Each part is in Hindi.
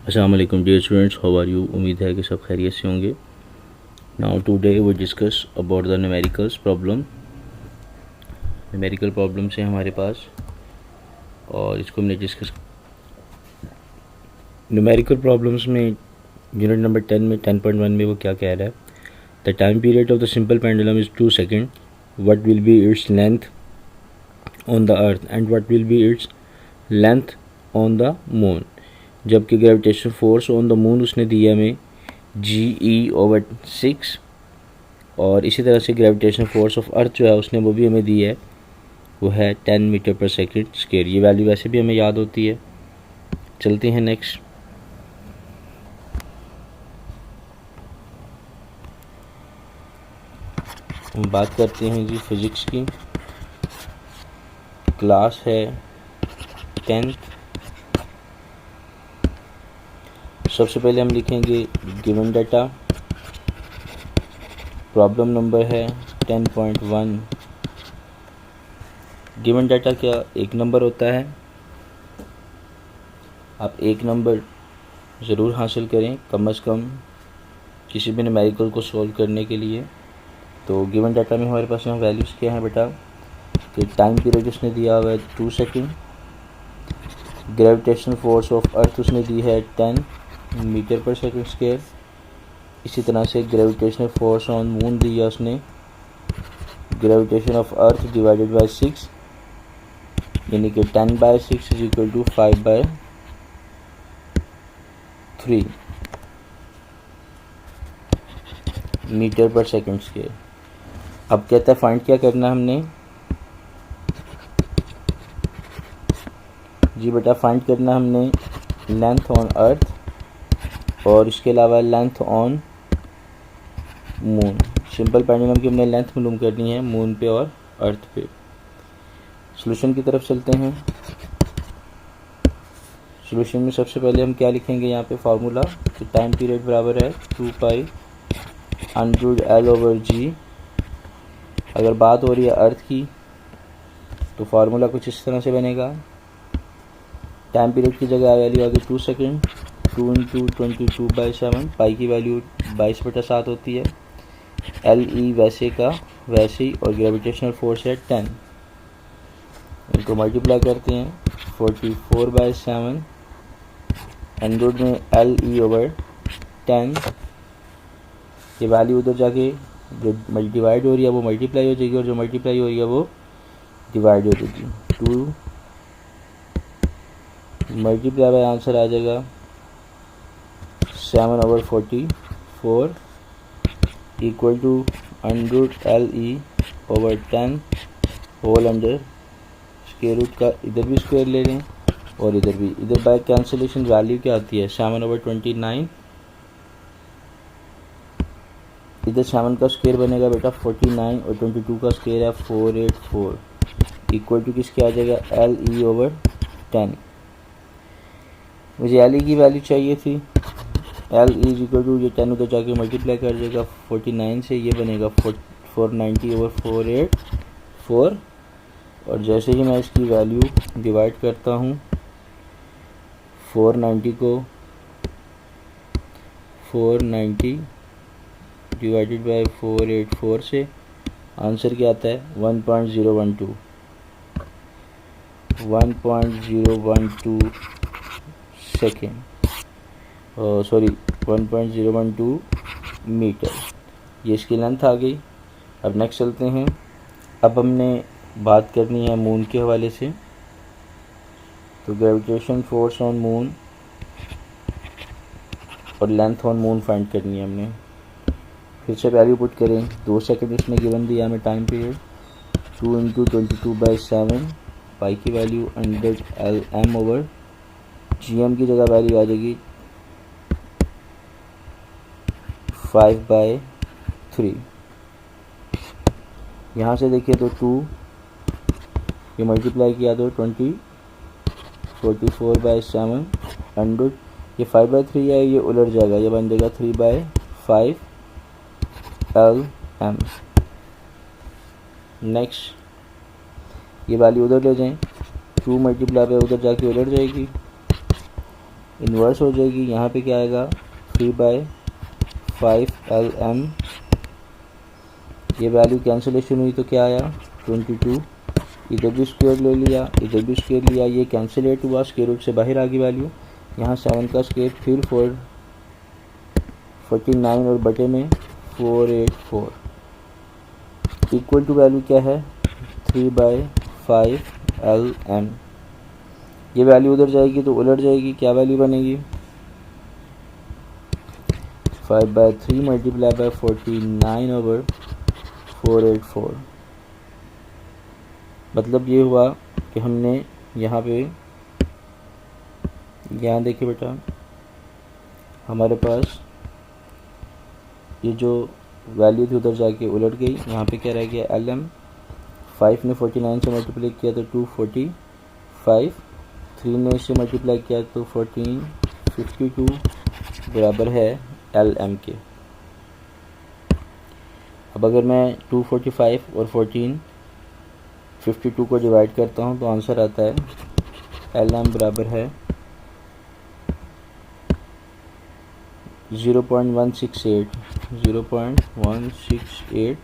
अस्सलाम वालेकुम dear students, how are you. उम्मीद है कि सब खैरियत से होंगे। Now today we discuss about the numericals problem. Numerical problems हैं हमारे पास और इसको हमने डिस्कस न्यूमेरिकल प्रॉब्लम्स में यूनिट नंबर 10 में 10.1 में वो क्या कह रहा है। The time period of the simple pendulum is 2 second. What will be its length on the earth and what will be its length on the moon. जबकि gravitation force on the moon उसने दिया हमें GE/6 और इसी तरह से ग्रेविटेशन फोर्स ऑफ अर्थ जो है उसने वो भी हमें दी है, वो है 10 मीटर पर सेकेंड स्क्वायर। ये वैल्यू वैसे भी हमें याद होती है। चलते हैं नेक्स्ट। हम बात करते हैं जी फिज़िक्स की। क्लास है 10th। सबसे पहले हम लिखेंगे गिवन डाटा। प्रॉब्लम नंबर है 10.1। गिवन डाटा क्या एक नंबर होता है। आप एक नंबर ज़रूर हासिल करें कम से कम किसी भी न्यूमेरिकल को सॉल्व करने के लिए। तो गिवन डाटा में हमारे पास यहाँ वैल्यूज़ क्या हैं बेटा कि टाइम पीरियड उसने दिया हुआ है 2 second. Gravitation force of earth उसने दी है 10 मीटर पर सेकेंड स्क्वायर। इसी तरह से ग्रेविटेशनल फोर्स ऑन मून दिया उसने gravitation of earth divided by 6, यानी कि 10/6 इज इक्वल टू 5/3 मीटर पर सेकेंड स्क्वायर। अब कहता है फाइंड क्या करना है हमने जी बेटा, फाइंड करना हमने लेंथ ऑन अर्थ और इसके अलावा length on moon. Simple pendulum की हमने लेंथ मालूम करनी है मून पे और अर्थ पे। सॉल्यूशन की तरफ चलते हैं। सॉल्यूशन में सबसे पहले हम क्या लिखेंगे यहाँ पे फार्मूला कि टाइम पीरियड बराबर है 2π√L/G। अगर बात हो रही है अर्थ की तो फार्मूला कुछ इस तरह से बनेगा। टाइम पीरियड की जगह वैल्यू आ गई 2 सेकेंड, 2 × 22/7। पाई की वैल्यू 22/7 होती है। LE वैसे का वैसे ही और ग्रेविटेशनल फोर्स है 10। इनको मल्टीप्लाई करते हैं 44/7 100 में LE/10। ये वैल्यू उधर जाके जो डिवाइड हो रही है वो मल्टीप्लाई हो जाएगी और जो मल्टीप्लाई हो रही है वो डिवाइड हो जाएगी। 2 मल्टीप्लाई बाय आंसर आ जाएगा 7/44 equal to 100 LE/10 whole under square root का इधर भी स्क्वायर ले लें और इधर भी। इधर बाय कैंसिलेशन वैल्यू क्या आती है 7/29। इधर 7 का स्क्वायर बनेगा बेटा 49 और 22 का स्क्वायर है 484 इक्वल टू किसके आ जाएगा LE/10। मुझे LE की वैल्यू चाहिए थी। LE इज इक्वल टू ये 10 उधर जाके मल्टीप्लाई कर देगा 49 से, ये बनेगा 490/484। और जैसे ही मैं इसकी वैल्यू डिवाइड करता हूँ 490 को 490 डिवाइडेड बाय 484 से आंसर क्या आता है 1.012 सेकेंड, सॉरी 1.012 मीटर। ये इसकी लेंथ आ गई। अब नेक्स्ट चलते हैं। अब हमने बात करनी है मून के हवाले से। तो ग्रेविटेशन फोर्स ऑन मून और लेंथ ऑन मून फाइंड करनी है हमने। फिर से वैल्यू पुट करें 2 सेकेंड इसमें गिवन दिया हमें टाइम पीरियड 2 × 22/7। पाई की वैल्यू 100 LM/GM की जगह वैल्यू आ जाएगी 5/3। यहाँ से देखिए तो 2 ये मल्टीप्लाई किया तो 44/7 100, ये 5/3 है, ये उलट जाएगा, ये बन जाएगा 3/5 LM। नेक्स्ट ये वैल्यू उधर ले जाएं 2 मल्टीप्लाई पे उधर जाके उलट जाएगी इन्वर्स हो जाएगी। यहाँ पे क्या आएगा 3/5 LM, ये वैल्यू कैंसिलेशन हुई तो क्या आया 22, इधर भी स्क्वायर ले लिया, इधर भी स्क्वायर लिया, ये कैंसिलेट हुआ, स्क्वायर रूट से बाहर आ गई वैल्यू। यहाँ 7 का स्क्वायर फिर 49 और बटे में 484 इक्वल टू वैल्यू क्या है 3/5 LM। ये वैल्यू उधर जाएगी तो उलट जाएगी, क्या वैल्यू बनेगी 5/3 मल्टीप्लाई बाय 49/484। मतलब ये हुआ कि हमने यहाँ पे, यहाँ देखिए बेटा, हमारे पास ये जो वैल्यू थी उधर जाके उलट गई। यहाँ पे क्या रह गया LM, 5 ने 49 से मल्टीप्लाई किया तो 245, 3 ने इससे मल्टीप्लाई किया तो 1452 बराबर है LM के। अब अगर मैं 245 और 1452 को डिवाइड करता हूँ तो आंसर आता है LM बराबर है 0.168।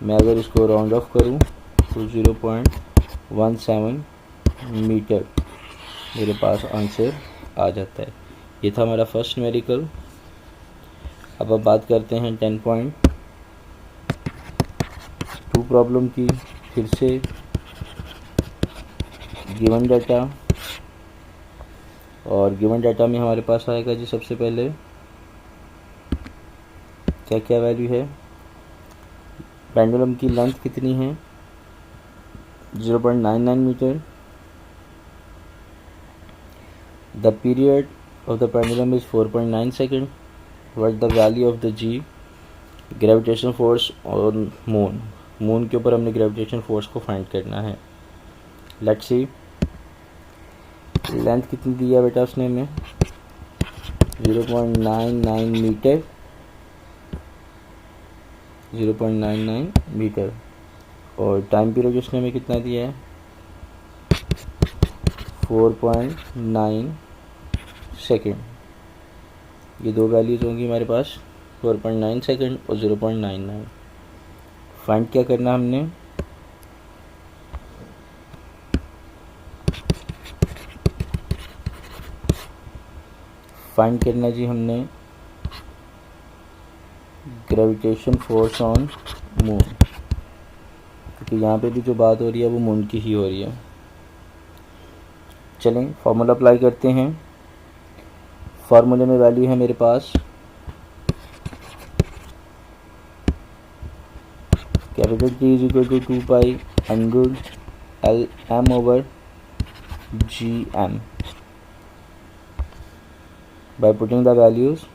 मैं अगर इसको राउंड ऑफ करूं तो 0.17 मीटर मेरे पास आंसर आ जाता है। ये था हमारा फर्स्ट न्यूमेरिकल। अब बात करते हैं 10.2 प्रॉब्लम की। फिर से गिवन डाटा, और गिवन डाटा में हमारे पास आएगा जी सबसे पहले क्या क्या वैल्यू है। पेंडुलम की लेंथ कितनी है 0.99 metre. The period of the pendulum is 4.9 second. What the value of the g gravitation force on moon. Moon के ऊपर हमने ग्रेविटेशन फोर्स को फाइंड करना है। लेट्स सी लेंथ कितनी दी है बेटा उसने हमें 0.99 मीटर, 0.99 मीटर। और टाइम पीरियड उसने हमें कितना दिया है 4.9 सेकेंड। ये दो वैल्यूज होंगी हमारे पास 4.9 सेकेंड और 0.99। फाइंड क्या करना हमने फाइंड करना जी हमने ग्रेविटेशन फोर्स ऑन मून, क्योंकि यहाँ पे भी जो बात हो रही है वो मून की ही हो रही है। चलें फॉर्मूला अप्लाई करते हैं। फार्मूले में वैल्यू है मेरे पास capital T is equal to 2π100 LM/GM। by putting the values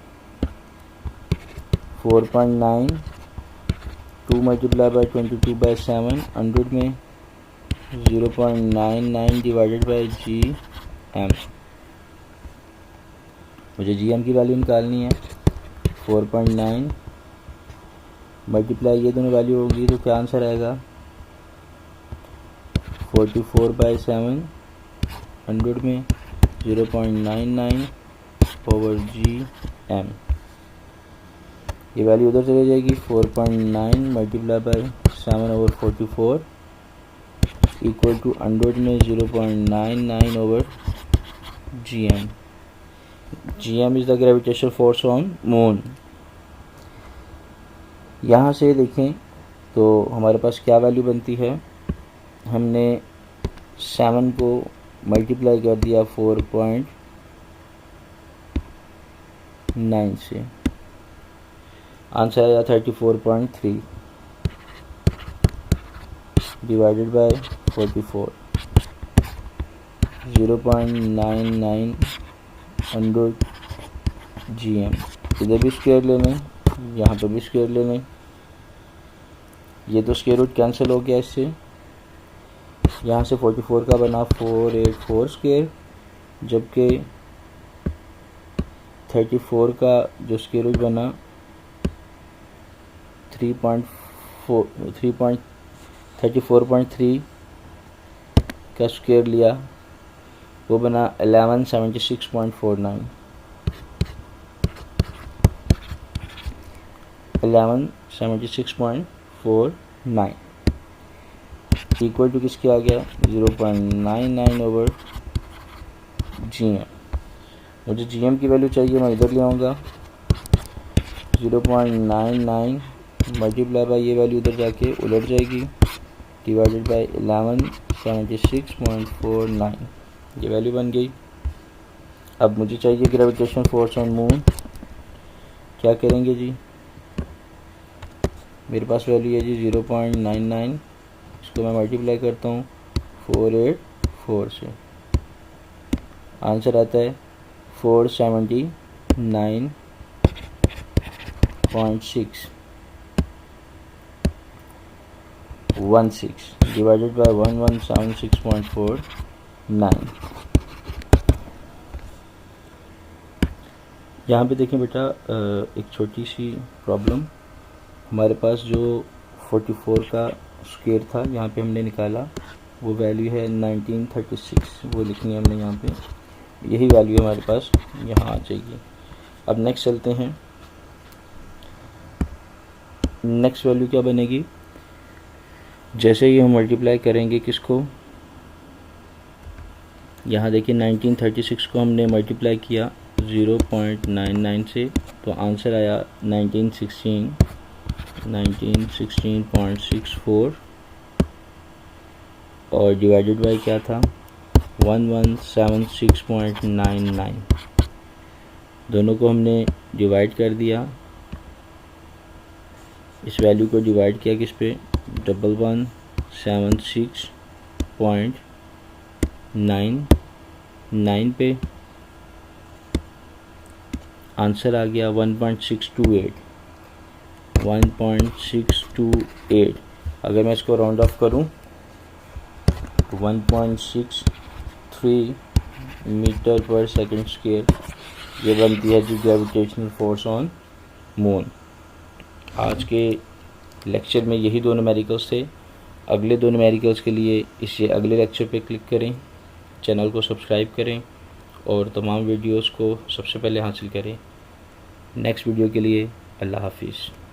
4.9, 2 multiplied by 22/7, 100 में 0.99 डिवाइडेड बाई GM। मुझे GM की वैल्यू निकालनी है। 4.9 मल्टीप्लाई ये दोनों वैल्यू होगी तो क्या आंसर आएगा 44/7, 100 में 0.99 ओवर GM। ये वैल्यू उधर चली जाएगी 4.9 मल्टीप्लाई बाई 7/44 इक्वल टू 100 में 0.99 over GM। GM is the gravitation force on moon. यहाँ से देखें तो हमारे पास क्या वैल्यू बनती है, हमने 7 को मल्टीप्लाई कर दिया 4.9 से, आंसर आया 34.3 डिवाइडेड बाय 44, 0.99 100 GM। इधर भी स्क्वायर ले लें, यहाँ पर भी स्क्वायर ले लें, ये तो स्क्वायर रूट कैंसिल हो गया इससे। यहाँ से 44 का बना 484 स्क्वायर, जबकि 34 का जो स्क्वायर रूट बना 34.3 का स्क्वायर लिया वो बना 1176.49। 1176.49 इक्वल टू किसके आ गया 0.99 ओवर GM। मुझे GM की वैल्यू चाहिए, मैं इधर ले आऊँगा 0.99 मल्टीप्लाई बाई ये वैल्यू इधर जाके उलट जाएगी डिवाइडेड बाई 1176.49 ये वैल्यू बन गई। अब मुझे चाहिए ग्रेविटेशन फोर्स ऑन मून, क्या करेंगे जी, मेरे पास वैल्यू है जी 0.99, इसको मैं मल्टीप्लाई करता हूँ 484 से, आंसर आता है 479.616 डिवाइडेड बाय 1176.49। यहाँ पे देखें बेटा एक छोटी सी प्रॉब्लम, हमारे पास जो 44 का स्क्वायर था यहाँ पे हमने निकाला, वो वैल्यू है 1936, वो लिखनी है हमने यहाँ पे, यही वैल्यू हमारे पास यहाँ आ जाएगी। अब नेक्स्ट चलते हैं, नेक्स्ट वैल्यू क्या बनेगी, जैसे ही हम मल्टीप्लाई करेंगे किसको, यहाँ देखिए 1936 को हमने मल्टीप्लाई किया 0.99 से, तो आंसर आया 1916.64 और डिवाइडेड बाय क्या था 1176.99। दोनों को हमने डिवाइड कर दिया, इस वैल्यू को डिवाइड किया किस पे 1176.99 पे, आंसर आ गया 1.628। अगर मैं इसको राउंड ऑफ करूं 1.63 मीटर पर सेकंड स्क्वायर, ये बनती है जी ग्रेविटेशनल फोर्स ऑन मून। आज के लेक्चर में यही दो न्यूमेरिकल्स थे। अगले दो न्यूमेरिकल्स के लिए इसे अगले लेक्चर पे क्लिक करें, चैनल को सब्सक्राइब करें और तमाम वीडियोस को सबसे पहले हासिल करें। नेक्स्ट वीडियो के लिए अल्लाह हाफिज़।